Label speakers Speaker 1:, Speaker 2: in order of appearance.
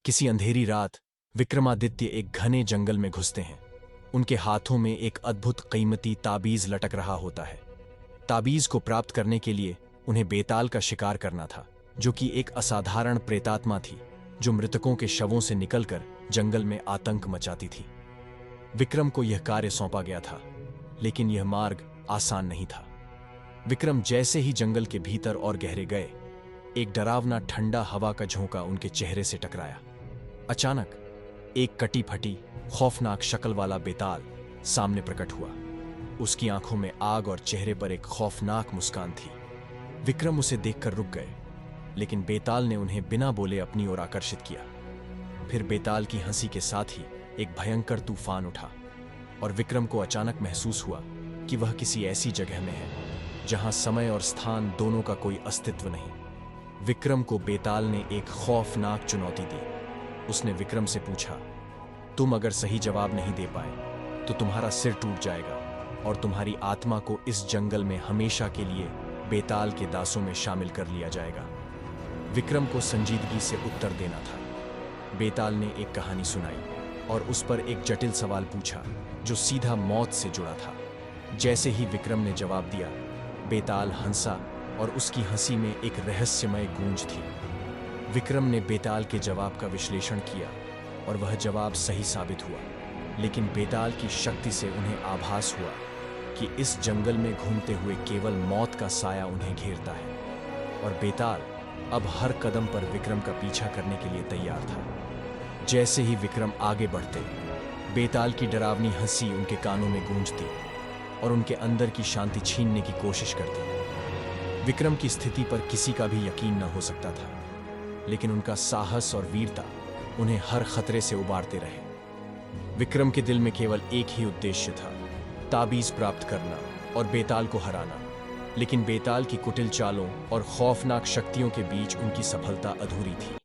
Speaker 1: किसी अंधेरी रात विक्रमादित्य एक घने जंगल में घुसते हैं। उनके हाथों में एक अद्भुत कीमती ताबीज लटक रहा होता है। ताबीज को प्राप्त करने के लिए उन्हें बेताल का शिकार करना था, जो कि एक असाधारण प्रेतात्मा थी जो मृतकों के शवों से निकलकर जंगल में आतंक मचाती थी। विक्रम को यह कार्य सौंपा गया था, लेकिन यह मार्ग आसान नहीं था। विक्रम जैसे ही जंगल के भीतर और गहरे गए, एक डरावना ठंडा हवा का झोंका उनके चेहरे से टकराया। अचानक एक कटी फटी खौफनाक शक्ल वाला बेताल सामने प्रकट हुआ। उसकी आंखों में आग और चेहरे पर एक खौफनाक मुस्कान थी। विक्रम उसे देखकर रुक गए, लेकिन बेताल ने उन्हें बिना बोले अपनी ओर आकर्षित किया। फिर बेताल की हंसी के साथ ही एक भयंकर तूफान उठा और विक्रम को अचानक महसूस हुआ कि वह किसी ऐसी जगह में है जहां समय और स्थान दोनों का कोई अस्तित्व नहीं। विक्रम को बेताल ने एक खौफनाक चुनौती दी। उसने विक्रम से पूछा, तुम अगर सही जवाब नहीं दे पाए तो तुम्हारा सिर टूट जाएगा और तुम्हारी आत्मा को इस जंगल में हमेशा के लिए बेताल के दासों में शामिल कर लिया जाएगा। विक्रम को संजीदगी से उत्तर देना था। बेताल ने एक कहानी सुनाई और उस पर एक जटिल सवाल पूछा जो सीधा मौत से जुड़ा था। जैसे ही विक्रम ने जवाब दिया, बेताल हंसा और उसकी हंसी में एक रहस्यमय गूंज थी। विक्रम ने बेताल के जवाब का विश्लेषण किया और वह जवाब सही साबित हुआ, लेकिन बेताल की शक्ति से उन्हें आभास हुआ कि इस जंगल में घूमते हुए केवल मौत का साया उन्हें घेरता है। और बेताल अब हर कदम पर विक्रम का पीछा करने के लिए तैयार था। जैसे ही विक्रम आगे बढ़ते, बेताल की डरावनी हंसी उनके कानों में गूंजती और उनके अंदर की शांति छीनने की कोशिश करती। विक्रम की स्थिति पर किसी का भी यकीन न हो सकता था, लेकिन उनका साहस और वीरता उन्हें हर खतरे से उबारते रहे। विक्रम के दिल में केवल एक ही उद्देश्य था, ताबीज प्राप्त करना और बेताल को हराना। लेकिन बेताल की कुटिल चालों और खौफनाक शक्तियों के बीच उनकी सफलता अधूरी थी।